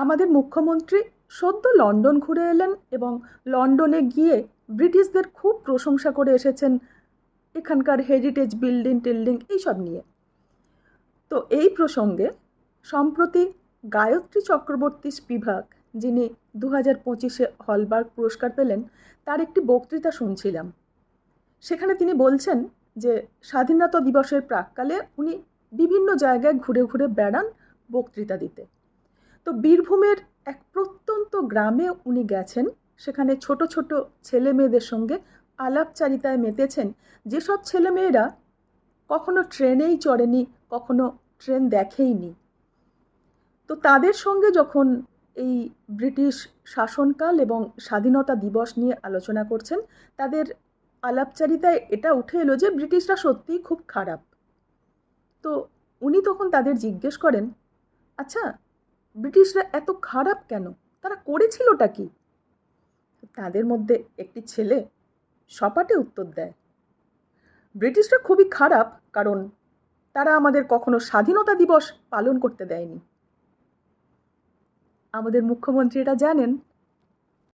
আমাদের মুখ্যমন্ত্রী সদ্য লন্ডন ঘুরে এলেন এবং লন্ডনে গিয়ে ব্রিটিশদের খুব প্রশংসা করে এসেছেন এখানকার হেরিটেজ বিল্ডিং টিল্ডিং এইসব নিয়ে। তো এই প্রসঙ্গে সম্প্রতি গায়ত্রী চক্রবর্তী স্পিভাক, যিনি 2025-এ হলবার্গ পুরস্কার পেলেন, তার একটি বক্তৃতা শুনছিলাম। সেখানে তিনি বলছেন যে স্বাধীনতা দিবসের প্রাক্কালে উনি বিভিন্ন জায়গায় ঘুরে ঘুরে বেড়ান বক্তৃতা দিতে। তো বীরভূমের এক প্রত্যন্ত গ্রামে উনি গেছেন, সেখানে ছোট ছোট ছেলে মেয়েদের সঙ্গে আলাপচারিতায় মেতেছেন, যেসব ছেলেমেয়েরা কখনো ট্রেনেই চড়েনি, কখনো ট্রেন দেখেইনি। তো তাদের সঙ্গে যখন এই ব্রিটিশ শাসনকাল এবং স্বাধীনতা দিবস নিয়ে আলোচনা করছেন, তাদের আলাপচারিতায় এটা উঠে এলো যে ব্রিটিশরা সত্যিই খুব খারাপ। তো উনি তখন তাদের জিজ্ঞেস করেন, আচ্ছা, ব্রিটিশরা এত খারাপ কেন? তারা করেছিলটা কি? তাদের মধ্যে একটি ছেলে সপাটে উত্তর দেয়, ব্রিটিশরা খুবই খারাপ কারণ তারা আমাদের কখনো স্বাধীনতা দিবস পালন করতে দেয়নি। আমাদের মুখ্যমন্ত্রী এটা জানেন,